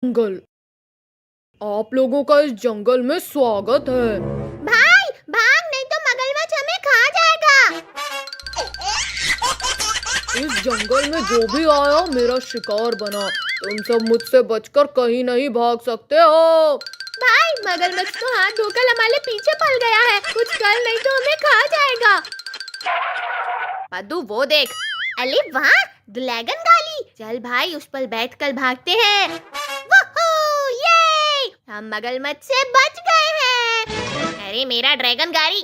जंगल। आप लोगों का इस जंगल में स्वागत है। भाई भाग, नहीं तो मगरमच्छ हमें खा जाएगा। इस जंगल में जो भी आया मेरा शिकार बना। तुम सब मुझसे बचकर कहीं नहीं भाग सकते हो। भाई मगरमच्छ तो हाथ धोकर हमारे पीछे पड़ गया है, कुछ कर नहीं तो हमें खा जाएगा। पद्दू वो देख, अरे वाह, ड्रैगन गाली। चल भाई उस पर बैठकर भागते हैं। वूहू, ये हम मगरमच्छ से बच गए हैं। अरे मेरा ड्रैगन गाड़ी,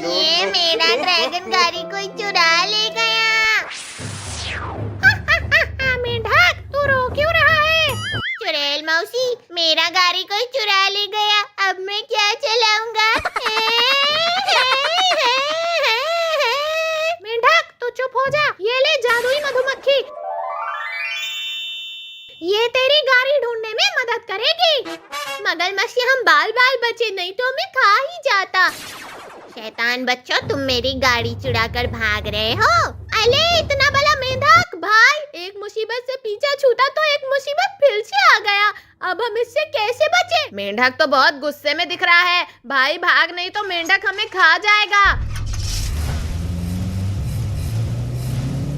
ये मेरा ड्रैगन गाड़ी कोई चुरा ले गया। मेंढक तू रो क्यों रहा है? चुड़ैल मौसी, मेरा गाड़ी कोई चुरा ले गया, अब मैं क्या चलाऊंगा? मेंढक तू चुप हो जा, ये ले जादुई मधुमक्खी, ये तेरी गाड़ी ढूंढने में मदद करेगी। मगरमच्छ से हम बाल बाल बचे, नहीं तो हमें खा ही जाता। शैतान बच्चों, तुम मेरी गाड़ी चुराकर भाग रहे हो। अरे इतना बड़ा मेंढक, भाई एक मुसीबत से पीछा छूटा तो एक मुसीबत फिर से आ गया, अब हम इससे कैसे बचे? मेंढक तो बहुत गुस्से में दिख रहा है, भाई भाग नहीं तो मेंढक हमें खा जाएगा।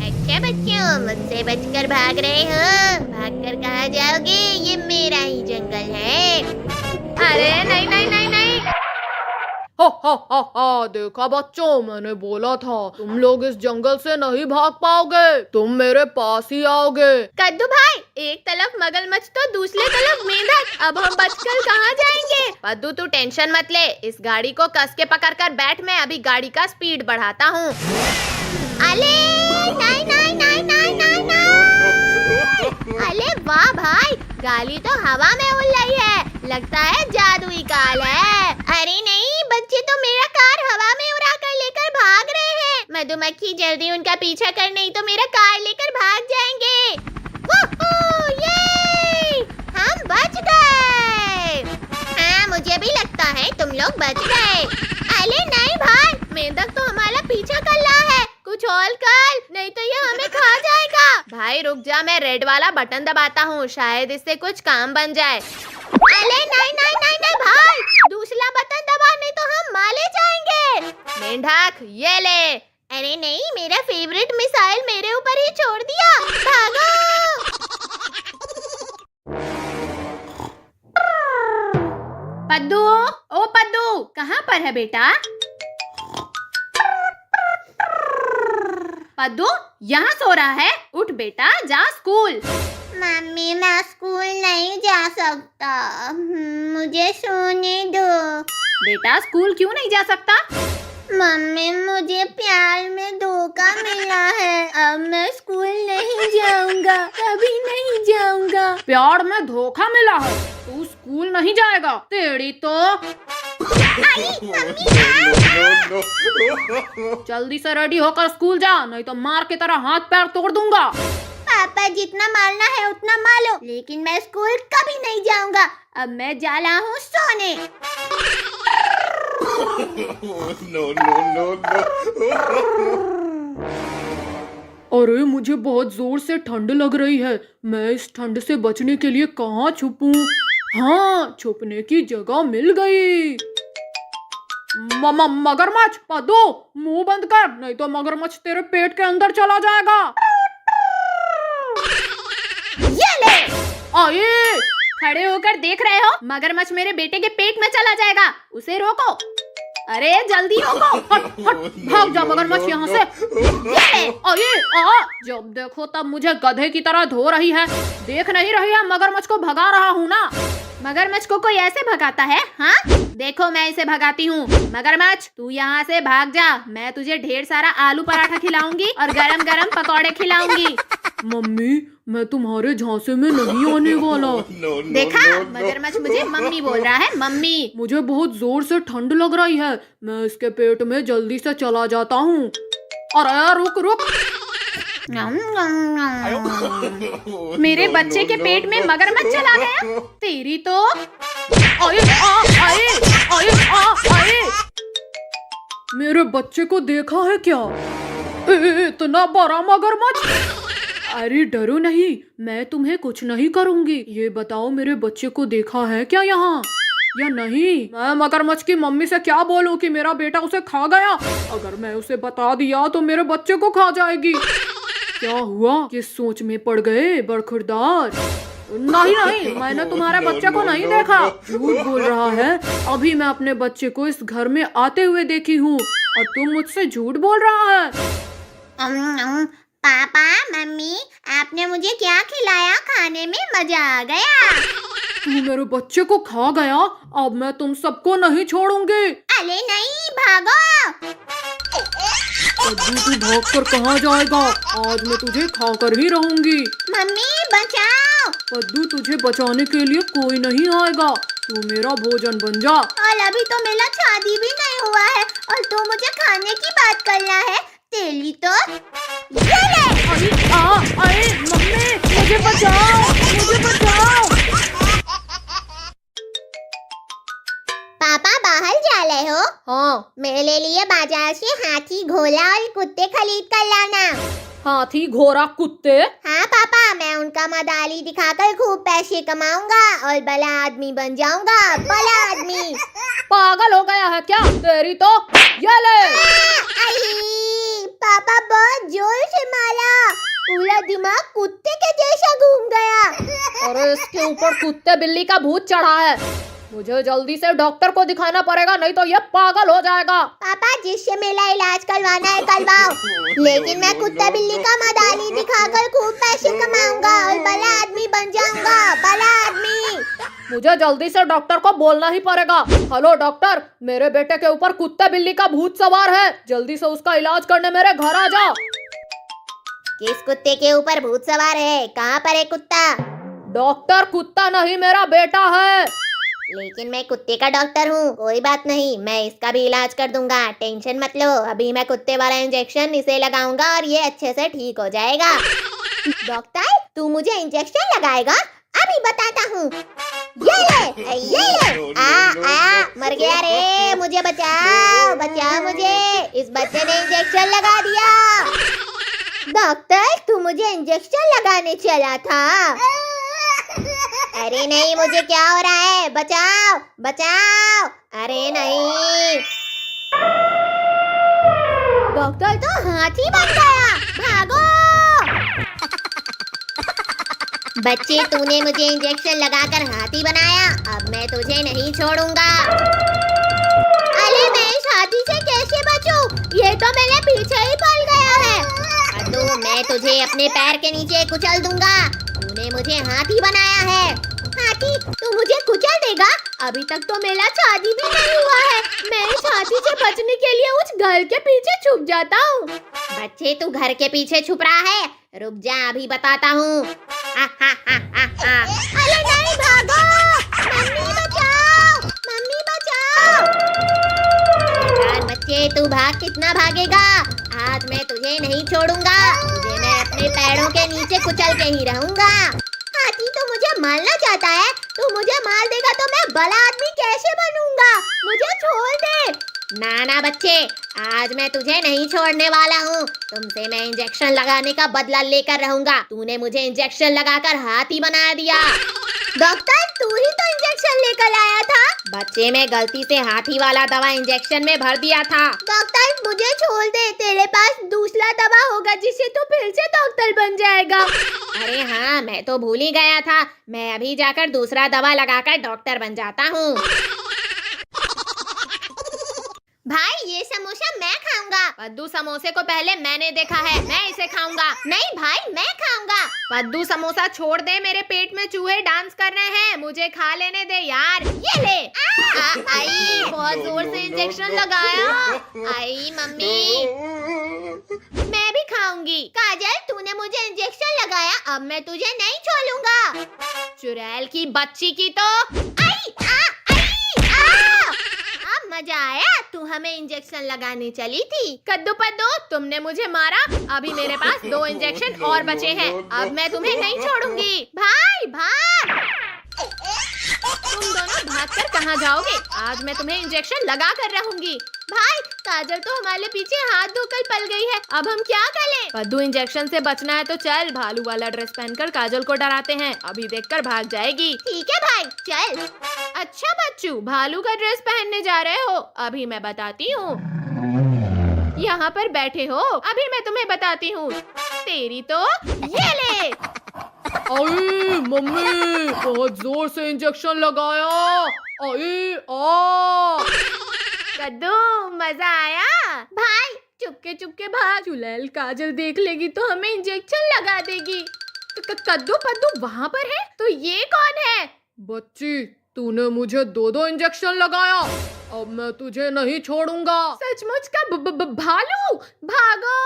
अच्छा बच्चों, मुझसे बचकर भाग रहे हो, भागकर कहाँ जाओगे? ये मेरा ही जंगल है। अरे नहीं नहीं नहीं नहीं। हा, देखा बच्चों, मैंने बोला था तुम लोग इस जंगल से नहीं भाग पाओगे, तुम मेरे पास ही आओगे। कद्दू भाई, एक तरफ मगरमच्छ तो दूसरे तरफ मेंढक, अब हम बचकर कहाँ जाएंगे? पद्दू तू टेंशन मत ले, इस गाड़ी को कस के पकड़ कर बैठ, मैं अभी गाड़ी का स्पीड बढ़ाता हूँ। अले नहीं नहीं नहीं नहीं नहीं नहीं। अले वाह भाई, गाड़ी तो हवा में उड़ रही है, लगता है जादुई कार है। अरे नहीं बच्चे, तो मेरा कार हवा में उड़ा कर लेकर भाग रहे हैं। मधुमक्खी जल्दी उनका पीछा कर, नहीं तो मेरा कार लेकर भाग जाएंगे। वूहू, ये हम बच गए। हाँ मुझे भी लगता है तुम लोग बच गए। अरे नहीं भाई, मेंढक तो हमारा पीछा कर रहा है, कुछ और कर, नहीं तो ये हमें खा जाएगा। भाई रुक जा, मैं रेड वाला बटन दबाता हूँ, शायद इससे कुछ काम बन जाए। अरे नहीं नहीं नहीं नहीं भाई, दूसरा बटन दबा, नहीं तो हम मारे जाएंगे। मेंढक ये ले। अरे नहीं, मेरा फेवरेट मिसाइल मेरे ऊपर ही छोड़ दिया, भागो। पद्दू, ओ पद्दू, कहाँ पर है बेटा? पद्दू यहाँ सो रहा है, उठ बेटा, जा स्कूल। मम्मी मैं स्कूल नहीं जा सकता, मुझे सोने दो। बेटा स्कूल क्यों नहीं जा सकता? मम्मी मुझे प्यार में धोखा मिला है, अब मैं स्कूल नहीं जाऊंगा, कभी नहीं जाऊंगा। प्यार में धोखा मिला है, तू स्कूल नहीं जाएगा, तेरी तो। आई, मम्मी जल्दी से रेडी होकर स्कूल जा, नहीं तो मार की तरह हाथ पैर तोड़ दूंगा। पापा जितना मारना है उतना मारो, लेकिन मैं स्कूल कभी नहीं जाऊंगा, अब मैं जा रहा हूँ सोने। अरे मुझे बहुत जोर से ठंड लग रही है, मैं इस ठंड से बचने के लिए कहाँ छुपूं? हाँ, छुपने की जगह मिल गई। मगरमच्छ, पद्दू मुंह बंद कर, नहीं तो मगरमच्छ तेरे पेट के अंदर चला जाएगा। ये ले। आए, खड़े होकर देख रहे हो, मगरमच्छ मेरे बेटे के पेट में चला जाएगा, उसे रोको। अरे जल्दी रोको, हट हट, भाग जा मगरमच्छ यहाँ से। जब देखो तब मुझे गधे की तरह धो रही है, देख नहीं रही है मगरमच्छ को भगा रहा हूँ ना। मगरमच्छ को कोई ऐसे भगाता है? हाँ देखो मैं इसे भगाती हूँ। मगरमच्छ तू यहाँ से भाग जा, मैं तुझे ढेर सारा आलू पराठा खिलाऊंगी और गरम गरम पकौड़े खिलाऊंगी। मम्मी मैं तुम्हारे झांसे में नहीं आने वाला। देखा, मगरमच्छ मुझे मम्मी बोल रहा है, मम्मी। मुझे बहुत जोर से ठंड लग रही है, मैं इसके पेट में जल्दी से चला जाता हूँ। अरे रुक रुक, मेरे बच्चे के पेट में मगरमच्छ चला गया, तेरी तो। आए, मेरे बच्चे को देखा है क्या? इतना बड़ा मगरमच्छ। अरे डरो नहीं, मैं तुम्हें कुछ नहीं करूंगी। ये बताओ मेरे बच्चे को देखा है क्या यहाँ या नहीं? मैं मगरमच्छ की मम्मी से क्या बोलूं कि मेरा बेटा उसे खा गया? अगर मैं उसे बता दिया तो मेरे बच्चे को खा जाएगी। क्या हुआ, किस सोच में पड़ गए बरखुरदार? नहीं नहीं, मैंने तुम्हारे बच्चे को नहीं देखा। झूठ बोल रहा है। अभी मैं अपने बच्चे को इस घर में आते हुए देखी हूँ और तुम मुझसे झूठ बोल रहा है। पापा मम्मी, आपने मुझे क्या खिलाया? खाने में मजा आ गया। तू मेरे बच्चे को खा गया, अब मैं तुम सबको नहीं छोड़ूंगी। अरे नहीं, भागो। कद्दू तू भाग कर कहाँ जाएगा? आज मैं तुझे खाकर ही रहूंगी। मम्मी बचाओ। कद्दू तुझे बचाने के लिए कोई नहीं आएगा, तू मेरा भोजन बन जा। और अभी तो मेरा शादी भी नहीं हुआ है और तू मुझे खाने की बात कर रहा है। तेरी तो ये ले। अरे मम्मी, मुझे बचाओ, मुझे बचाओ। पापा बाहर जा रहे हो? हाँ। मेरे लिए बाजार से हाथी, घोड़ा और कुत्ते खरीद कर लाना। हाथी, घोड़ा, कुत्ते? हाँ पापा, मैं उनका मदारी दिखाकर खूब पैसे कमाऊंगा और बड़ा आदमी बन जाऊंगा। बड़ा आदमी। पागल हो गया है क्या? तेरी तो ये ले। आई, पापा बहुत जोर से मारा, पूरा दिमाग कुत्ते के जैसा घूम गया। अरे इसके ऊपर कुत्ते बिल्ली का भूत चढ़ा है। मुझे जल्दी से डॉक्टर को दिखाना पड़ेगा, नहीं तो ये पागल हो जाएगा। पापा जिससे मेरा इलाज करवाना है करवाओ, लेकिन मैं कुत्ता बिल्ली का मदारी दिखाकर खूब पैसे कमाऊंगा और बड़ा आदमी बन जाऊंगा। बड़ा आदमी। मुझे जल्दी से डॉक्टर को बोलना ही पड़ेगा। हेलो डॉक्टर, मेरे बेटे के ऊपर कुत्ते बिल्ली का भूत सवार है, जल्दी से उसका इलाज करने मेरे घर आ जाओ। किस कुत्ते के ऊपर भूत सवार है? कहाँ पर है कुत्ता? डॉक्टर, कुत्ता नहीं मेरा बेटा है। लेकिन मैं कुत्ते का डॉक्टर हूँ। कोई बात नहीं, मैं इसका भी इलाज कर दूंगा, टेंशन मत लो। अभी मैं कुत्ते वाला इंजेक्शन इसे लगाऊंगा और ये अच्छे से ठीक हो जाएगा। डॉक्टर तू मुझे इंजेक्शन लगाएगा? अभी बताता हूँ। ये ले। मर गया रे, मुझे बचाओ, बचाओ मुझे। इस बच्चे ने इंजेक्शन लगा दिया। डॉक्टर तू मुझे इंजेक्शन लगाने चला था? अरे नहीं, मुझे क्या हो रहा है? बचाओ बचाओ। अरे नहीं, डॉक्टर तो हाथी बन गया। भागो। बच्चे तूने मुझे इंजेक्शन लगाकर हाथी बनाया, अब मैं तुझे नहीं छोड़ूंगा। अरे मैं इस हाथी से कैसे बचूं? ये तो मेरे पीछे ही पड़ गया है। तो मैं तुझे अपने पैर के नीचे कुचल दूंगा। तूने मुझे हाथी बनाया है। हाथी तू मुझे कुचल देगा? अभी तक तो मेरा शादी भी नहीं हुआ है। मैं इस हाथी से बचने के लिए उस घर के पीछे छुप जाता हूँ। बच्चे तू घर के पीछे छुप रहा है? रुक जा, अभी बताता हूँ। अरे नहीं, भागो। मम्मी बचाओ, मम्मी बचाओ। यार बच्चे तू भाग, कितना भागेगा? आज मैं तुझे नहीं छोड़ूंगा। तुझे मैं अपने पैरों के नीचे कुचल के ही रहूंगा। हाथी तो मुझे मारना चाहता है। तू मुझे मार देगा तो मैं बड़ा आदमी कैसे बनूंगा? मुझे छोड़ दे। ना बच्चे, आज मैं तुझे नहीं छोड़ने वाला हूँ। तुमसे मैं इंजेक्शन लगाने का बदला लेकर रहूंगा। तूने मुझे इंजेक्शन लगाकर हाथी बना दिया। डॉक्टर तू ही तो इंजेक्शन लेकर आया था। बच्चे मैं गलती से हाथी वाला दवा इंजेक्शन में भर दिया था। डॉक्टर मुझे छोड़ दे, तेरे पास दूसरा दवा होगा जिससे तू फिर से डॉक्टर बन जाएगा। अरे हाँ, मैं तो भूल ही गया था। मैं अभी जाकर दूसरा दवा लगाकर डॉक्टर बन जाता हूँ। भाई ये समोसा मैं खाऊंगा। पद्दू, समोसे को पहले मैंने देखा है, मैं इसे खाऊंगा। नहीं भाई, मैं खाऊंगा। पद्दू समोसा छोड़ दे, मेरे पेट में चूहे डांस कर रहे हैं, मुझे खा लेने दे यार। ये ले। आई, बहुत जोर से इंजेक्शन लगाया। आई मम्मी, मैं भी खाऊंगी। काजल तूने मुझे इंजेक्शन लगाया, अब मैं तुझे नहीं छोड़ूंगा। चुड़ैल की बच्ची की तो। आई, अब मजा आया। तू हमें इंजेक्शन लगाने चली थी। कद्दू पद्दू, तुमने मुझे मारा, अभी मेरे पास 2 इंजेक्शन और बचे हैं। अब मैं तुम्हें नहीं छोड़ूंगी। भाई भाग। तुम तुम दोनों भागकर कहाँ जाओगे? आज मैं तुम्हें इंजेक्शन लगा कर रहूंगी। भाई, काजल तो हमारे पीछे हाथ धोकर पल गई है, अब हम क्या करें? पद्दू, इंजेक्शन से बचना है तो चल, भालू वाला ड्रेस पहनकर काजल को डराते हैं, अभी देखकर भाग जाएगी। ठीक है भाई, चल। अच्छा बच्चू, भालू का ड्रेस पहनने जा रहे हो? अभी मैं बताती हूँ। यहाँ पर बैठे हो, अभी मैं तुम्हें बताती हूँ। तेरी तो ये ले। आई मम्मी, बहुत जोर से इंजेक्शन लगाया। आई आ कद्दू, मजा आया? भाई, चुपके चुपके भाग, चुड़ैल काजल देख लेगी तो हमें इंजेक्शन लगा देगी। कद्दू पद्दू वहाँ पर है, तो ये कौन है? बच्ची, तूने मुझे 2-2 इंजेक्शन लगाया, अब मैं तुझे नहीं छोड़ूंगा। सचमुच का भालू, भागो।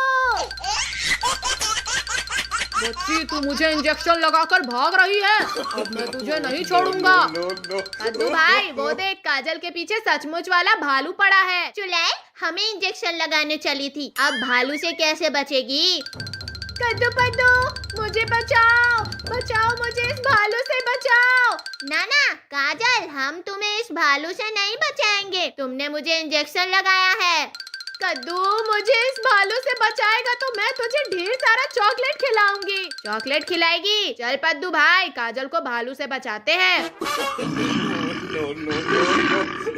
बच्ची, तू मुझे इंजेक्शन लगाकर भाग रही है, अब मैं तुझे नहीं छोड़ूंगा। कद्दू भाई, वो देख, काजल के पीछे सचमुच वाला भालू पड़ा है। चुड़ैल हमें इंजेक्शन लगाने चली थी, अब भालू से कैसे बचेगी? कद्दू पद्दू, मुझे बचाओ, बचाओ मुझे, इस भालू से बचाओ। ना ना काजल, हम तुम्हें इस भालू से नहीं बचाएंगे, तुमने मुझे इंजेक्शन लगाया है। कद्दू, मुझे इस भालू से बचाएगा तो मैं तुझे ढेर सारा चॉकलेट खिलाऊंगी। चॉकलेट खिलाएगी? चल पद्दू भाई, काजल को भालू से बचाते हैं।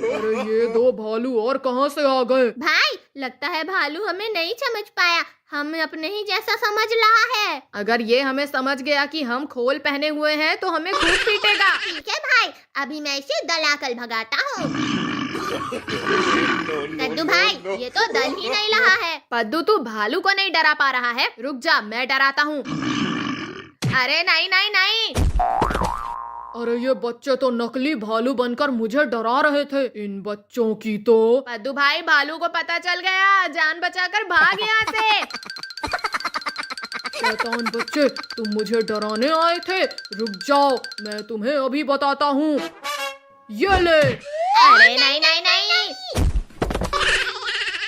अरे ये 2 भालू और कहाँ से आ गए? भाई, लगता है भालू हमें नहीं समझ पाया, हम अपने ही जैसा समझ रहा है। अगर ये हमें समझ गया कि हम खोल पहने हुए हैं तो हमें खूब पीटेगा। ठीक है भाई, अभी मैं इसे दलाकर भगाता हूँ। कद्दू भाई, ये तो डर ही नहीं रहा है। पद्दू, तू भालू को नहीं डरा पा रहा है, रुक जा, मैं डराता हूँ। अरे नहीं नहीं नहीं। अरे ये बच्चे तो नकली भालू बनकर मुझे डरा रहे थे, इन बच्चों की तो। पद्दू भाई, भालू को पता चल गया, जान बचाकर भाग यहाँ से। शैतान बच्चे, तुम मुझे डराने आए थे, रुक जाओ, मैं तुम्हें अभी बताता हूँ। ये ले। अरे नहीं नहीं नहीं।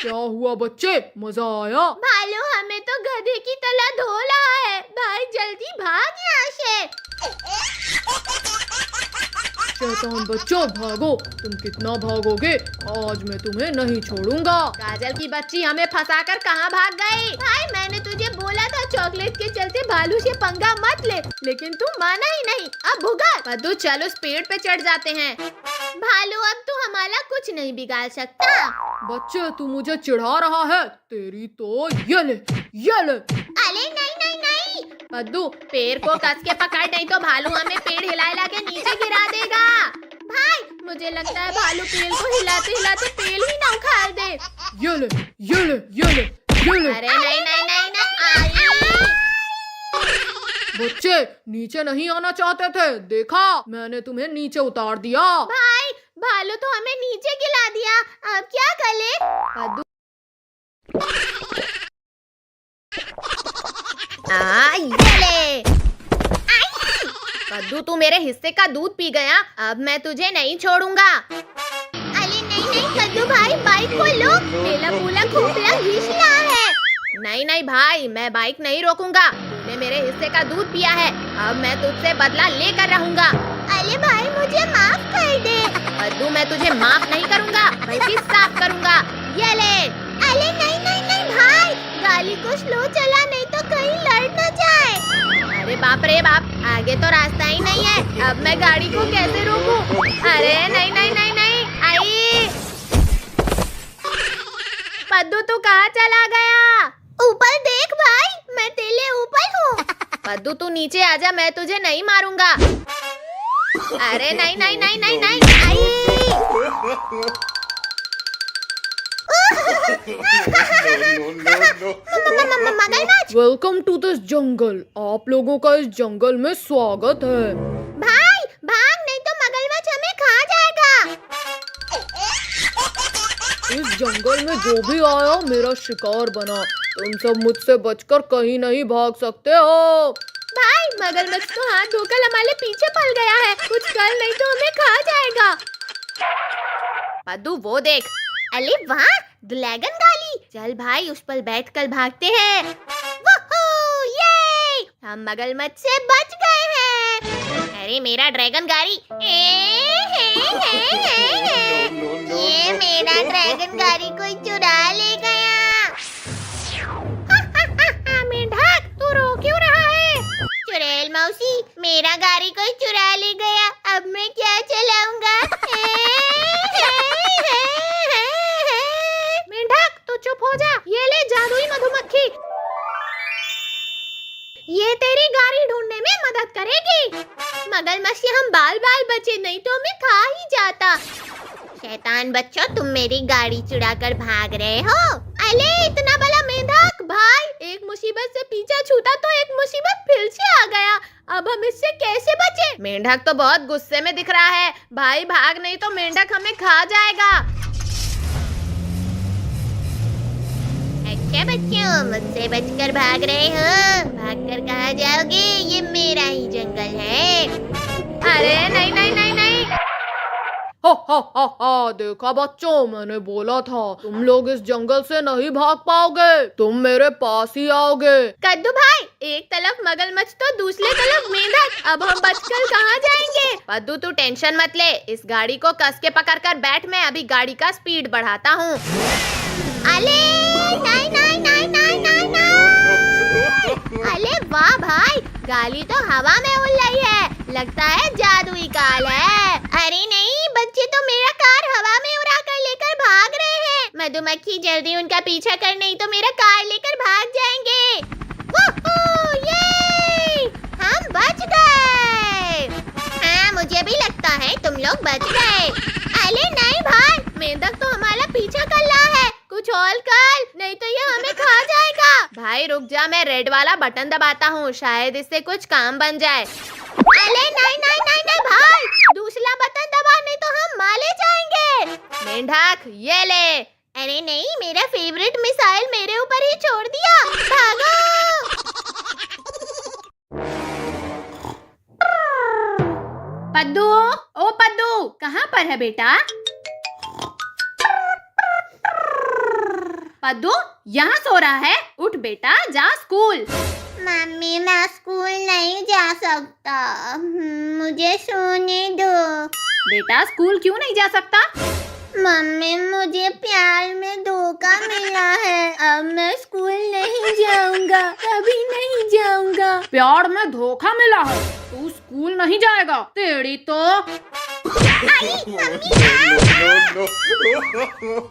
क्या हुआ बच्चे, मजा आया? भालू हमें तो गधे की तरह धो रहा है, भाई जल्दी भाग यहाँ से। शैतान बच्चों, भागो, तुम कितना भागोगे, आज मैं तुम्हें नहीं छोड़ूंगा। काजल की बच्ची, हमें फंसाकर कहाँ भाग गई? भाई, मैंने तुझे बोला था चॉकलेट के चलते भालू से पंगा मत ले, लेकिन तू माना ही नहीं। अब भुगत। पद्दू, चल उस पेड़ पे चढ़ जाते हैं। भालू, अब तू हमारा कुछ नहीं बिगाड़ सकता। बच्चे, तू मुझे चिढ़ा रहा है, तेरी तो ये ले, ये ले। अरे नहीं नहीं नहीं। पद्दू, पेड़ को कस के पकड़, नहीं तो भालू हमें पेड़ हिला के नीचे गिरा देगा। भाई, मुझे लगता है भालू पेड़ को हिलाते हिलाते पेड़ ही ना उखाड़ दे। ये ले, ये ले, ये ले, ये ले। अरे नहीं नहीं नहीं नहीं। बच्चे, नीचे नहीं आना चाहते थे, देखा, मैंने तुम्हें नीचे उतार दिया। भाई, भालू तो हमें नीचे गिरा दिया, अब क्या करें? पद्दू, ये ले। पद्दू, तू मेरे हिस्से का दूध पी गया, अब मैं तुझे नहीं छोड़ूंगा। अरे नहीं नहीं कद्दू भाई, बाइक को लो, मेरा पूरा खोपड़ा घिस रहा है। नहीं नहीं भाई, मैं बाइक नहीं रोकूंगा, तूने मेरे हिस्से का दूध पिया है, अब मैं तुझसे बदला लेकर रहूंगा। अरे भाई, मुझे माफ कर दे। पद्दू, मैं तुझे माफ नहीं करूंगा, बल्कि साफ करूंगा। ये ले। अरे नहीं नहीं नहीं भाई, गाड़ी को स्लो चला, नहीं तो कहीं लड़ न जाए। अरे बाप रे बाप, आगे तो रास्ता ही नहीं है, अब मैं गाड़ी को कैसे रोकूं? अरे नहीं नहीं नहीं नहीं। आई पद्दू, तू कहाँ चला गया? ऊपर देख भाई, मैं तेरे ऊपर हूँ। पद्दू, तू नीचे आजा, मैं तुझे नहीं मारूंगा। अरे नहीं नहीं नहीं नहीं नहीं। आई मगरमच्छ। वेलकम टू दिस जंगल, आप लोगों का इस जंगल में स्वागत है। भाई भाग, नहीं तो मगरमच्छ हमें खा जाएगा। इस जंगल में जो भी आया मेरा शिकार बना, तुम सब मुझसे बचकर कहीं नहीं भाग सकते हो। भाई, मगरमच्छ तो हाथ धोकर हमारे पीछे पल गया है, कुछ कर नहीं तो हमें खा जाएगा। पद्दू, वो देख। अरे वाह, ड्रैगन गाली। चल भाई, उस पर बैठ कर भागते हैं। वूहू, ये हम मगरमच्छ से बच गए हैं। अरे मेरा ड्रैगन गाड़ी। ये मेरा ड्रैगन गाड़ी कोई चुरा ले गया। मेंढक, तू रो क्यों रहा है? चुड़ैल मौसी, मेरा गाड़ी कोई चुरा ले गया, अब मैं क्या चलाऊंगा? मेंढक, तू चुप हो जा। ये ले जादुई मधुमक्खी, ये तेरी गाड़ी ढूंढने में मदद करेगी। मगरमच्छ से हम बाल बाल बचे, नहीं तो हमें खा ही जाता। शैतान बच्चों, तुम मेरी गाड़ी चुरा कर भाग रहे हो। अले इतना बड़ा मेंढक भाई, एक मुसीबत से पीछा छूटा तो एक मुसीबत फिर से आ गया। अब हम इससे कैसे बचे? मेंढक तो बहुत गुस्से में दिख रहा है। भाई भाग, नहीं तो मेंढक हमें खा जाएगा। अच्छा बच्चों, मुझसे बचकर भाग रहे हो? भागकर कहाँ जाओगे? ये मेरा ही जंगल है। अरे नहीं नहीं नहीं नहीं। हा, देखा बच्चों, मैंने बोला था तुम लोग इस जंगल से नहीं भाग पाओगे, तुम मेरे पास ही आओगे। कद्दू भाई, एक तरफ मगरमच्छ तो दूसरे तरफ मेंढक, अब हम बचकर कहाँ जाएंगे? पद्दू तू टेंशन मत ले, इस गाड़ी को कस के पकड़ कर बैठ, मैं अभी गाड़ी का स्पीड बढ़ाता हूँ। अले नहीं नहीं नहीं नहीं नहीं नहीं। अले वाह भाई, गाड़ी तो हवा में उड़ रही है, लगता है जादुई कार है। अरे नहीं बच्चे, तो मेरा कार हवा में उड़ा कर लेकर भाग रहे हैं। मधुमक्खी जल्दी उनका पीछा कर, नहीं तो मेरा कार लेकर भाग जाएंगे। वूहू, ये हम बच गए। हाँ, मुझे भी लगता है तुम लोग बच गए। अरे नहीं भाई, मेंढक तो हमारा पीछा कर रहा है, कुछ और कर, नहीं तो ये हमें खा जाएगा। भाई रुक जा, मैं रेड वाला बटन दबाता हूँ, शायद इससे कुछ काम बन जाए। अरे नहीं नहीं नहीं नहीं भाई, दूसरा बटन दबा, नहीं तो हम मारे जाएंगे। मेंढक ये ले। अरे नहीं, मेरा फेवरेट मिसाइल मेरे ऊपर ही छोड़ दिया, भागो। पद्दू, ओ पद्दू, कहाँ पर है बेटा? पद्दू यहाँ सो रहा है, उठ बेटा, जा स्कूल। मम्मी, मैं स्कूल नहीं जा सकता, मुझे सोने दो। बेटा स्कूल क्यों नहीं जा सकता? मम्मी, मुझे प्यार में धोखा मिला है, अब मैं स्कूल नहीं जाऊंगा, कभी नहीं जाऊंगा। प्यार में धोखा मिला है, तू स्कूल नहीं जाएगा, तेरी तो।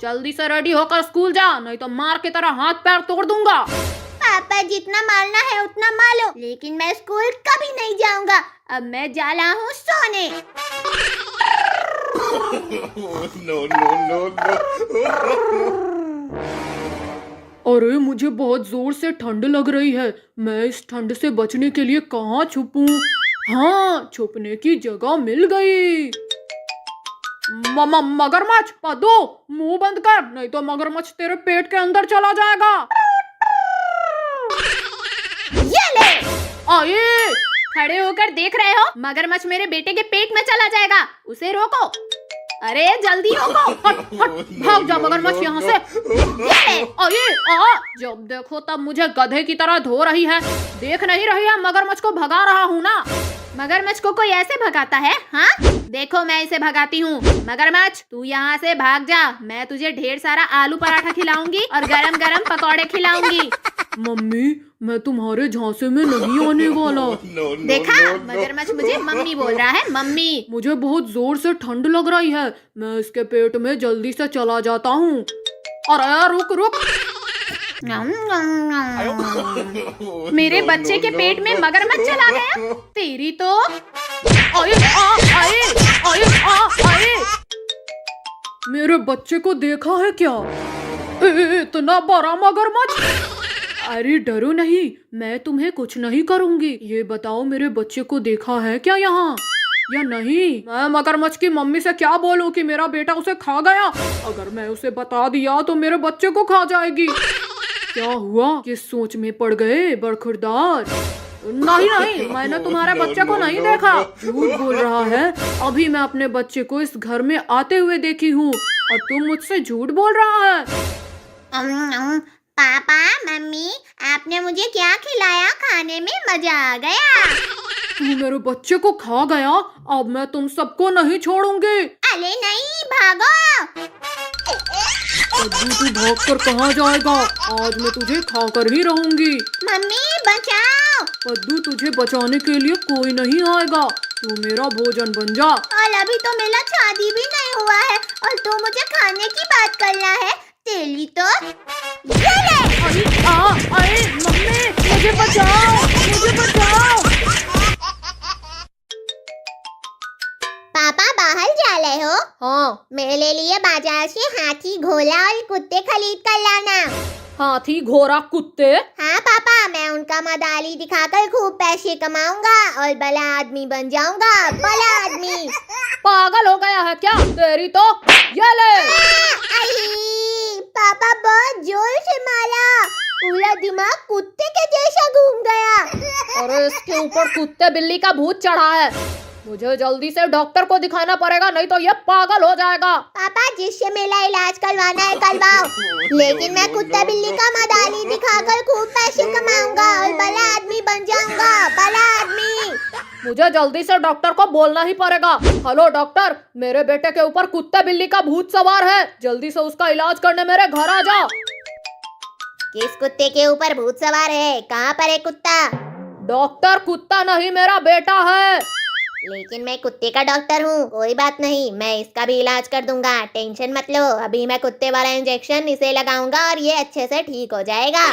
जल्दी से रेडी होकर स्कूल जा, नहीं तो मार के तरह हाथ पैर तोड़ दूंगा। पापा, जितना मारना है उतना मारो, लेकिन मैं स्कूल कभी नहीं जाऊंगा, अब मैं जा रहा हूँ सोने। अरे मुझे बहुत जोर से ठंड लग रही है, मैं इस ठंड से बचने के लिए कहाँ छुपूं? हाँ, छुपने की जगह मिल गई। मगरमच्छ, पद्दू मुंह बंद कर, नहीं तो मगरमच्छ तेरे पेट के अंदर चला जाएगा। ये ले। आए, खड़े होकर देख रहे हो? मगरमच्छ मेरे बेटे के पेट में चला जाएगा, उसे रोको। अरे जल्दी रोको। हट हट, भाग जा मगरमच्छ यहाँ से। जब देखो तब मुझे गधे की तरह धो रही है, देख नहीं रही है मगरमच्छ को भगा रहा हूँ ना। मगरमच्छ को कोई ऐसे भगाता है? हाँ, देखो मैं इसे भगाती हूँ। मगरमच्छ तू यहाँ से भाग जा, मैं तुझे ढेर सारा आलू पराठा खिलाऊंगी और गरम गरम पकौड़े खिलाऊंगी। मम्मी, मैं तुम्हारे झांसे में नहीं आने वाला। देखा, मगरमच्छ मुझे मम्मी बोल रहा है, मम्मी। मुझे बहुत जोर से ठंड लग रही है, मैं इसके पेट में जल्दी से चला जाता हूँ। अरे रुक रुक, मेरे बच्चे के पेट में मगरमच्छ चला गया, तेरी तो। आए। मेरे बच्चे को देखा है क्या? इतना बड़ा मगरमच्छ। अरे डरो नहीं, मैं तुम्हें कुछ नहीं करूंगी। ये बताओ, मेरे बच्चे को देखा है क्या यहाँ या नहीं? मैं मगरमच्छ की मम्मी से क्या बोलूं कि मेरा बेटा उसे खा गया? अगर मैं उसे बता दिया तो मेरे बच्चे को खा जाएगी। क्या हुआ, किस सोच में पड़ गए बरखुरदार? नहीं, मैंने तुम्हारे बच्चे को नहीं देखा, झूठ बोल रहा है। अभी मैं अपने बच्चे को इस घर में आते हुए देखी हूँ और तुम मुझसे झूठ बोल रहा है। पापा, मम्मी, आपने मुझे क्या खिलाया? खाने में मजा आ गया। तू मेरे बच्चे को खा गया, अब मैं तुम सबको नहीं छोड़ूंगी। अरे नहीं, भागो। कद्दू तू भागकर कहाँ जाएगा? आज मैं तुझे खाकर ही रहूंगी। मम्मी बचाओ। कद्दू तुझे बचाने के लिए कोई नहीं आएगा, तू मेरा भोजन बन जा। और अभी तो मेरा शादी भी नहीं हुआ है और तू मुझे खाने की बात करना है। तेली तो ये ले। अरे मम्मी, मुझे बचाओ, मुझे बचाओ। पापा बाहर जा रहे हो? हाँ, मेरे लिए बाजार से हाथी, घोड़ा और कुत्ते खरीद कर लाना। हाथी, घोड़ा, कुत्ते? हाँ पापा, मैं उनका मदारी दिखाकर खूब पैसे कमाऊंगा और बड़ा आदमी बन जाऊंगा। बड़ा आदमी। पागल हो गया है क्या? तेरी तो ये ले। आई, पापा बहुत जोर से मारा, पूरा दिमाग कुत्ते के जैसा घूम गया। अरे इसके ऊपर कुत्ते बिल्ली का भूत चढ़ा है, मुझे जल्दी से डॉक्टर को दिखाना पड़ेगा, नहीं तो ये पागल हो जाएगा। पापा जिससे मेरा इलाज करवाना है करवाओ, लेकिन मैं कुत्ता बिल्ली का मदारी दिखाकर खूब पैसे कमाऊंगा और बड़ा आदमी बन जाऊंगा। बड़ा आदमी। मुझे जल्दी से डॉक्टर को बोलना ही पड़ेगा। हेलो डॉक्टर, मेरे बेटे के ऊपर कुत्ता बिल्ली का भूत सवार है, जल्दी से उसका इलाज करने मेरे घर आ जा। किस कुत्ते के ऊपर भूत सवार है? कहाँ पर है कुत्ता? डॉक्टर, कुत्ता नहीं मेरा बेटा है। लेकिन मैं कुत्ते का डॉक्टर हूँ। कोई बात नहीं, मैं इसका भी इलाज कर दूंगा, टेंशन मत लो। अभी मैं कुत्ते वाला इंजेक्शन इसे लगाऊंगा और ये अच्छे से ठीक हो जाएगा।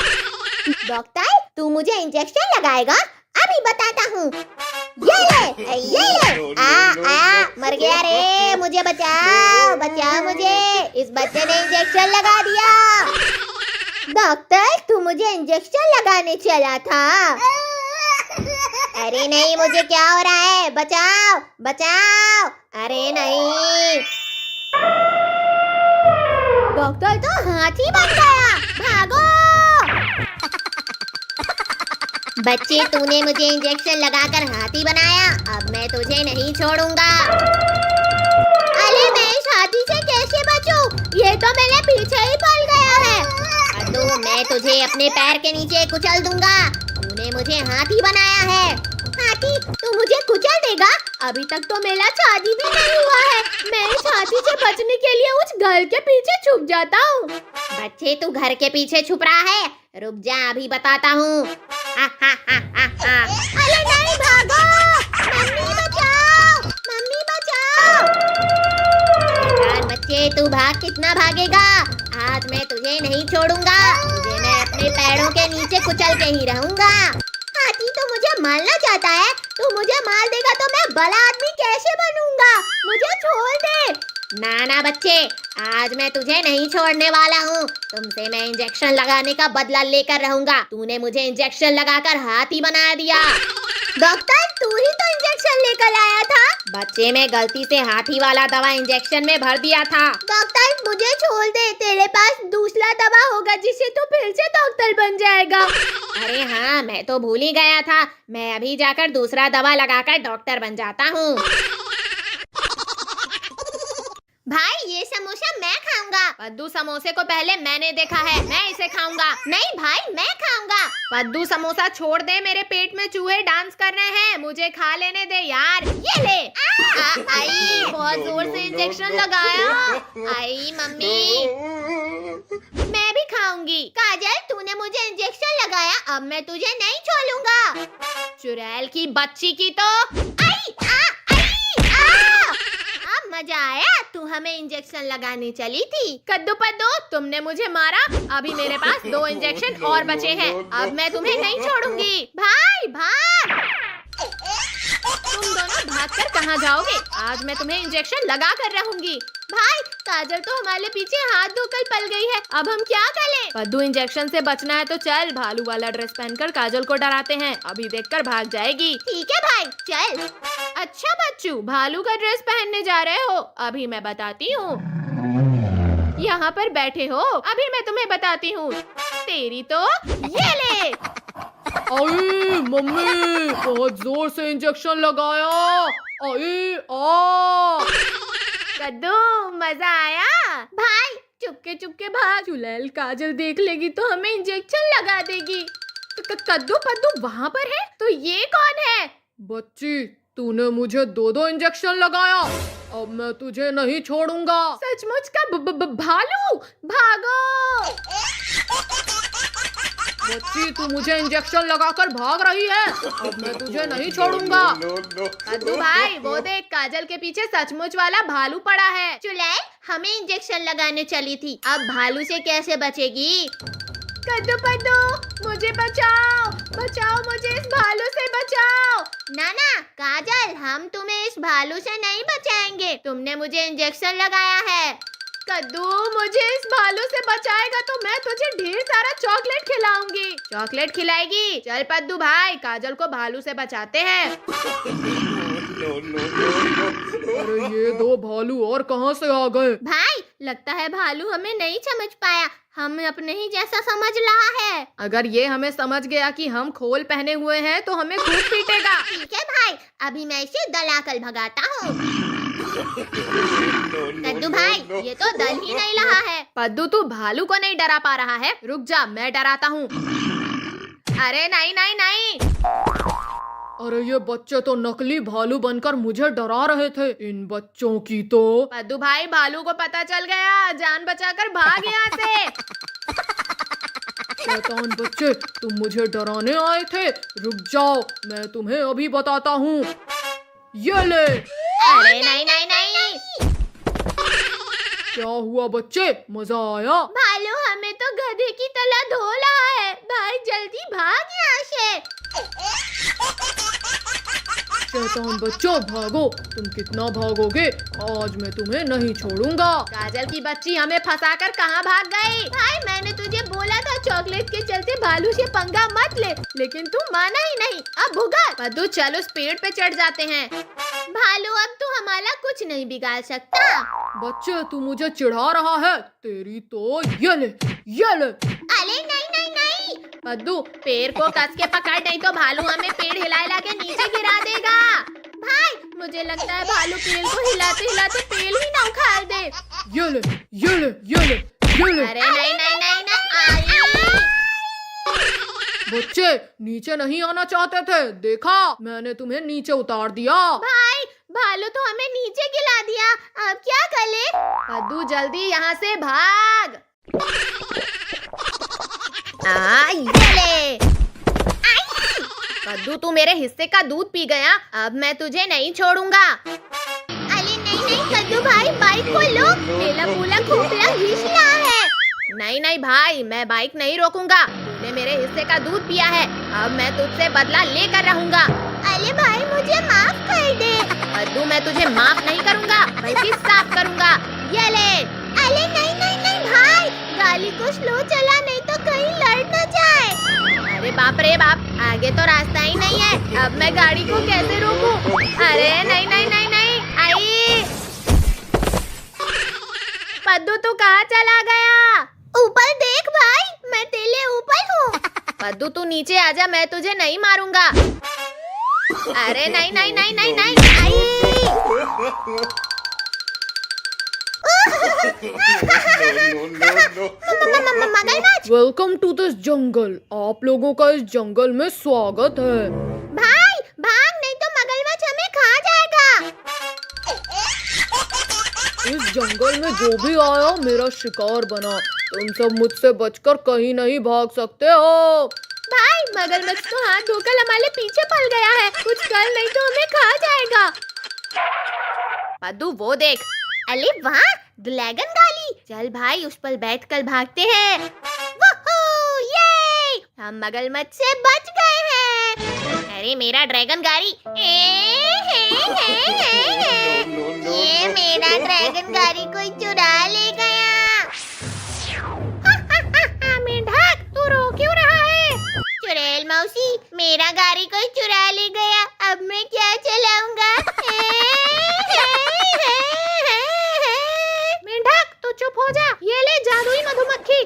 डॉक्टर, तू मुझे इंजेक्शन लगाएगा? अभी बताता हूँ। ये ले, ये ले। मर गया रे, मुझे बचाओ, बचाओ मुझे। इस बच्चे ने इंजेक्शन लगा दिया। डॉक्टर, तू मुझे इंजेक्शन लगाने चला था? अरे नहीं, मुझे क्या हो रहा है? बचाओ, बचाओ। अरे नहीं, डॉक्टर तो हाथी बन गया। भागो। बच्चे, तूने मुझे इंजेक्शन लगाकर हाथी बनाया, अब मैं तुझे नहीं छोड़ूंगा। अरे मैं इस हाथी से कैसे बचूं? ये तो मेरे पीछे ही पड़ गया है। कद्दू, मैं तुझे अपने पैर के नीचे कुचल दूंगा। तूने मुझे हाथी बनाया है। हाथी, तू मुझे कुचल देगा? अभी तक तो मेरा शादी भी नहीं हुआ है। मैं इस हाथी से बचने के लिए उस घर के पीछे छुप जाता हूँ। बच्चे, तू घर के पीछे छुप रहा है? रुक जा, अभी बताता हूँ। अरे नहीं, भागो। मम्मी बचाओ, मम्मी बचाओ। शैतान बच्चे, तू भाग, कितना भागेगा? आज मैं तुझे नहीं छोड़ूंगा, तुझे मैं अपने पैरों के नीचे कुचल के ही रहूंगा। हाथी तो मुझे मारना चाहता है, तू मुझे मार देगा तो मैं बड़ा आदमी कैसे बनूंगा? मुझे छोड़ दे। ना बच्चे, आज मैं तुझे नहीं छोड़ने वाला हूँ। तुमसे मैं इंजेक्शन लगाने का बदला लेकर रहूंगा। तूने मुझे इंजेक्शन लगाकर हाथी बना दिया। डॉक्टर, तू ही तो इंजेक्शन लेकर आया था। बच्चे, मैं गलती से हाथी वाला दवा इंजेक्शन में भर दिया था। डॉक्टर, मुझे छोड़ दे, तेरे पास दूसरा दवा होगा जिससे तू फिर से डॉक्टर बन जाएगा। अरे हाँ, मैं तो भूल ही गया था। मैं अभी जाकर दूसरा दवा लगाकर डॉक्टर बन जाता हूँ। भाई, ये समोसा मैं खाऊंगा। पद्दू, समोसे को पहले मैंने देखा है, मैं इसे खाऊंगा। नहीं भाई, मैं खाऊंगा। पद्दू, समोसा छोड़ दे, मेरे पेट में चूहे डांस कर रहे हैं, मुझे खा लेने दे यार। ये ले। आई, बहुत जोर से इंजेक्शन लगाया। आई मम्मी, मैं भी खाऊंगी। काजल, तूने मुझे इंजेक्शन लगाया, अब मैं तुझे नहीं छोड़ूंगा। चुड़ैल की बच्ची की तो। आई, अब मजा आया। तू हमें इंजेक्शन लगाने चली थी। कद्दू पद्दू, तुमने मुझे मारा, अभी मेरे पास 2 इंजेक्शन और बचे हैं, अब मैं तुम्हें नहीं छोड़ूंगी। भाई भाग। तुम दोनों भागकर कहाँ जाओगे? आज मैं तुम्हें इंजेक्शन लगा कर रहूंगी। भाई, काजल तो हमारे पीछे हाथ धोकर पल गई है, अब हम क्या करें? पद्दू, इंजेक्शन से बचना है तो चल, भालू वाला ड्रेस पहनकर काजल को डराते हैं, अभी देखकर भाग जाएगी। ठीक है भाई, चल। अच्छा बच्चू, भालू का ड्रेस पहनने जा रहे हो? अभी मैं बताती हूँ। यहाँ पर बैठे हो, अभी मैं तुम्हें बताती हूँ। तेरी तो ये ले। अरे मम्मी, बहुत जोर से इंजेक्शन लगाया। अरे कद्दू, मजा आया? भाई, चुपके चुपके भाग, चुड़ैल काजल देख लेगी तो हमें इंजेक्शन लगा देगी। कद्दू पद्दू वहाँ पर है, तो ये कौन है? बच्ची, तूने मुझे 2-2 इंजेक्शन लगाया। अब मैं तुझे नहीं छोड़ूंगा। सचमुच का भालू, भागो। बच्ची, तू मुझे इंजेक्शन लगाकर भाग रही है। अब मैं तुझे नहीं छोड़ूंगा। कद्दू भाई, वो देख, काजल के पीछे सचमुच वाला भालू पड़ा है। चुड़ैल हमें इंजेक्शन लगाने चली थी, अब भालू से कैसे बचेगी? कद्दू पद्दू, मुझे बचाओ, बचाओ, मुझे इस भालू से बचाओ। नाना काजल, हम तुम्हें इस भालू से नहीं बचाएंगे, तुमने मुझे इंजेक्शन लगाया है। कद्दू, मुझे इस भालू से बचाएगा तो मैं तुझे ढेर सारा चॉकलेट खिलाऊंगी। चॉकलेट खिलाएगी? चल पद्दू भाई, काजल को भालू से बचाते हैं। अरे ये 2 भालू और कहाँ से आ गए? भाई लगता है भालू हमें नहीं समझ पाया, हमें अपने ही जैसा समझ रहा है। अगर ये हमें समझ गया कि हम खोल पहने हुए हैं तो हमें खूब पीटेगा। ठीक है भाई, अभी मैं इसे दलाकर भगाता हूँ। कद्दू भाई, ये तो डर ही नहीं रहा है। पद्दू, तू भालू को नहीं डरा पा रहा है? रुक जा, मैं डराता हूँ। अरे नहीं नहीं नहीं। अरे ये बच्चे तो नकली भालू बनकर मुझे डरा रहे थे। इन बच्चों की तो। पद्दू भाई, भालू को पता चल गया, जान बचाकर भाग यहाँ से। शैतान बच्चे, तुम मुझे डराने आए थे। रुक जाओ, मैं तुम्हें अभी बताता हूँ। ये ले। अरे नहीं नहीं नहीं। क्या हुआ बच्चे, मजा आया? भालू हमें तो गधे की तरह धो रहा है, भाई जल्दी भाग यहाँ से। शैतान बच्चों, भागो। तुम कितना भागोगे? आज मैं तुम्हें नहीं छोड़ूंगा। काजल की बच्ची, हमें फंसाकर कहाँ भाग गई? भाई मैंने तुझे बोला था चॉकलेट के चलते भालू से पंगा मत ले, लेकिन तू माना ही नहीं। अब भुगत। पद्दू, चल उस पेड़ पे चढ़ जाते हैं। भालू अब तू हमारा कुछ नहीं बिगाड़ सकता। बच्चे, तू मुझे चिढ़ा रहा है। तेरी तो ये ले, ये ले। अरे नहीं नहीं नहीं। पद्दू, पेड़ को कस के पकड़, नहीं तो भालू हमें पेड़ हिला के नीचे गिरा देगा। भाई मुझे लगता है भालू पेड़ को हिलाते हिलाते पेड़ ही ना उखाड़ दे। ये ले, ये ले, ये ले, ये ले। अरे नहीं नहीं नहीं नहीं। बच्चे, नीचे नहीं आना चाहते थे, देखा मैंने तुम्हें नीचे उतार दिया। भाई भालू तो हमें नीचे गिरा दिया, अब क्या करें? पद्दू, जल्दी यहाँ से भाग। ये ले। पद्दू, तू मेरे हिस्से का दूध पी गया, अब मैं तुझे नहीं छोड़ूंगा। अरे नहीं नहीं कद्दू भाई, बाइक को लो, मेरा पूरा खोपड़ा घिस रहा है। नहीं नहीं भाई, मैं बाइक नहीं रोकूंगा। तूने मेरे हिस्से का दूध पिया है, अब मैं तुझसे बदला लेकर रहूंगा। अरे भाई मुझे माफ कर दे। पद्दू, मैं तुझे माफ नहीं करूंगा, बल्कि साफ करूंगा। ये ले। अरे नहीं नहीं नहीं भाई, गाड़ी को स्लो चला, नहीं तो कहीं लड़ न जाए। अरे बाप रे बाप, आगे तो रास्ता ही नहीं है, अब मैं गाड़ी को कैसे रोकूं? अरे नहीं नहीं नहीं नहीं। आई पद्दू, तू कहाँ चला गया? ऊपर देख भाई, मैं तेरे ऊपर हूँ। पद्दू, तू नीचे आजा, मैं तुझे नहीं मारूंगा। अरे नहीं नहीं नहीं नहीं नहीं। आई मगरमच्छ। वेलकम टू दिस जंगल। आप लोगों का इस जंगल में स्वागत है। भाई भाग, नहीं तो मगरमच्छ हमें खा जाएगा। इस जंगल में जो भी आया मेरा शिकार बना। तुम सब मुझसे बचकर कहीं नहीं भाग सकते हो। भाई, मगरमच्छ तो हाथ धोकर हमारे पीछे पड़ गया है, कुछ कर नहीं तो हमें खा जाएगा। पद्दू, वो देख। अरे वाह, ड्रैगन गाड़ी। चल भाई, उस पर बैठकर भागते हैं। वूहू, ये हम मगरमच्छ से बच गए हैं। अरे मेरा ड्रैगन गाड़ी। ये मेरा ड्रैगन गाड़ी कोई चुरा ले गया। मेंढक, तू रो क्यों रहा है? चुड़ैल मौसी, मेरा गाड़ी कोई चुरा ले गया, अब मैं क्या चलाऊंगा? मेंढक, तू चुप हो जा। ये ले जादुई मधुमक्खी,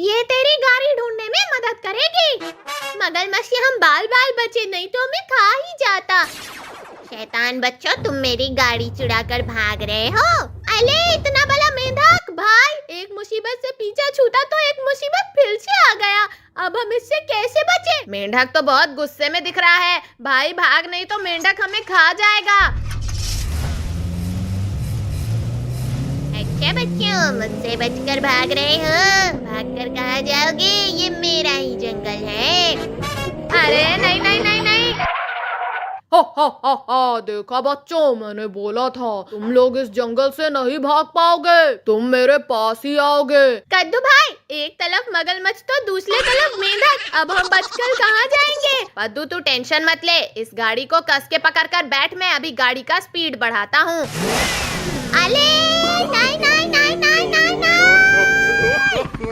ये तेरी गाड़ी ढूंढने में मदद करेगी। मगरमच्छ से हम बाल बाल बचे, नहीं तो हमें खा ही जाता। शैतान बच्चों, तुम मेरी गाड़ी चुरा कर भाग रहे हो। अरे इतना बड़ा मेंढक, भाई, एक मुसीबत से पीछा छूटा तो एक मुसीबत फिर से आ गया। अब हम इससे कैसे बचे? मेंढक तो बहुत गुस्से में दिख रहा है। भाई भाग, नहीं तो मेंढक हमें खा जाएगा। अच्छा बच्चों, मुझसे बचकर भाग रहे हो? भागकर कहाँ जाओगे? ये मेरा ही जंगल है। अरे नहीं नहीं नहीं नहीं। हा, देखा बच्चों, मैंने बोला था तुम लोग इस जंगल से नहीं भाग पाओगे, तुम मेरे पास ही आओगे। कद्दू भाई, एक तरफ मगरमच्छ तो दूसरे तरफ मेंढक, अब हम बचकर कहाँ जाएंगे? पद्दू तू टेंशन मत ले, इस गाड़ी को कस के पकड़ कर बैठ, मैं अभी गाड़ी का स्पीड बढ़ाता हूँ। अले नहीं नहीं नहीं नहीं नहीं नहीं।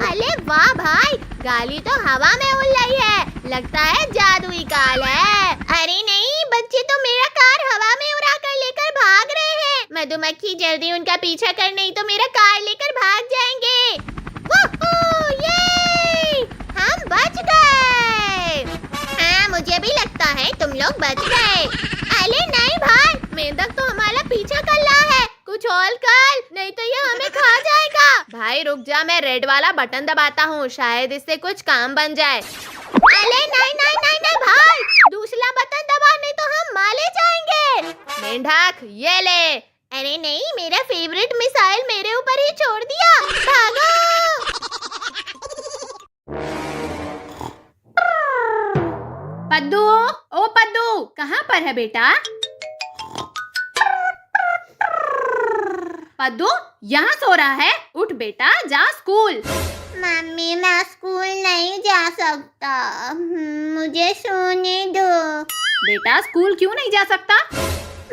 अले वाह भाई, गाड़ी तो हवा में उड़ रही है, लगता है जादुई कार है। अरे नहीं बच्चे, तो मेरा कार हवा में उड़ा कर लेकर भाग रहे हैं। मधुमक्खी जल्दी उनका पीछा कर, नहीं तो मेरा कार लेकर भाग जाएंगे। वूहू, ये हम बच गए। हाँ, मुझे भी लगता है तुम लोग बच गए। अरे नहीं भाई, मेंढक तो हमारा पीछा कर रहा है, कुछ और कर, नहीं तो ये हमें खा जाएगा। भाई रुक जा, मैं रेड वाला बटन दबाता हूँ, शायद इससे कुछ काम बन जाए। अरे नहीं नहीं नहीं नहीं भाई, दूसरा बटन दबा, नहीं तो हम मारे जाएंगे। मेंढक ये ले। अरे नहीं, मेरा फेवरेट मिसाइल मेरे ऊपर ही छोड़ दिया। भागो। पद्दू, ओ पद्दू, कहाँ पर है बेटा? पद्दू यहाँ सो रहा है, उठ बेटा, जा स्कूल। मम्मी, मैं स्कूल नहीं जा सकता, मुझे सोने दो। बेटा स्कूल क्यों नहीं जा सकता?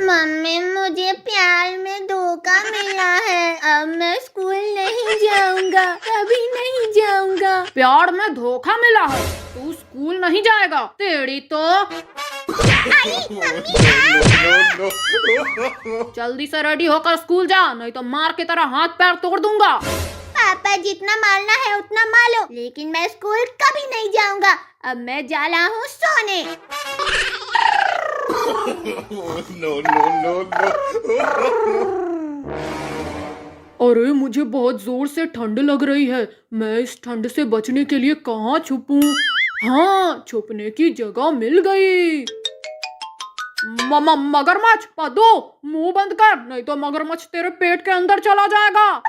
मम्मी, मुझे प्यार में धोखा मिला है, अब मैं स्कूल नहीं जाऊंगा, कभी नहीं जाऊंगा। प्यार में धोखा मिला है, तू स्कूल नहीं जाएगा, तेरी तो। जल्दी से रेडी होकर स्कूल जा, नहीं तो मार के तरह हाथ पैर तोड़ दूंगा। पापा, जितना मारना है उतना मारो, लेकिन मैं स्कूल कभी नहीं जाऊंगा। अब मैं जा रहा हूँ सोने। अरे मुझे बहुत जोर से ठंड लग रही है, मैं इस ठंड से बचने के लिए कहाँ छुपूं? हाँ, छुपने की जगह मिल गई। मगरमच्छ, पद्दू मुंह बंद कर, नहीं तो मगरमच्छ तेरे पेट के अंदर चला जाएगा।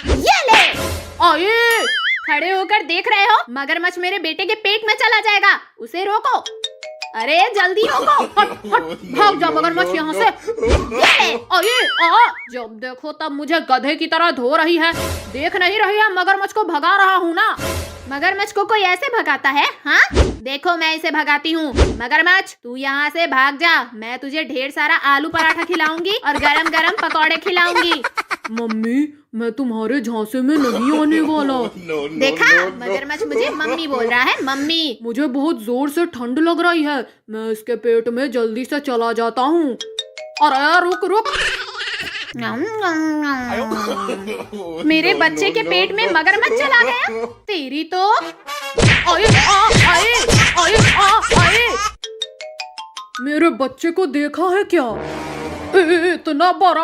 ये ले। आए, खड़े होकर देख रहे हो, मगरमच्छ मेरे बेटे के पेट में चला जाएगा, उसे रोको। अरे जल्दी रोको। हट हट, भाग जा मगरमच्छ यहाँ से। जब देखो तब मुझे गधे की तरह धो रही है, देख नहीं रही है मगरमच्छ को भगा रहा हूँ ना। मगरमच्छ को कोई ऐसे भगाता है? हाँ, देखो मैं इसे भगाती हूँ। मगरमच्छ तू यहाँ से भाग जा, मैं तुझे ढेर सारा आलू पराठा खिलाऊंगी और गरम गरम पकौड़े खिलाऊंगी। मम्मी, मैं तुम्हारे झांसे में नहीं आने वाला। देखा, मगरमच्छ मुझे मम्मी बोल रहा है, मम्मी। मुझे बहुत जोर से ठंड लग रही है, मैं इसके पेट में जल्दी से चला जाता हूँ। अरे रुक रुक, मेरे बच्चे के पेट में मगरमच्छ चला गया, तेरी तो। आए। मेरे बच्चे को देखा है क्या? इतना बड़ा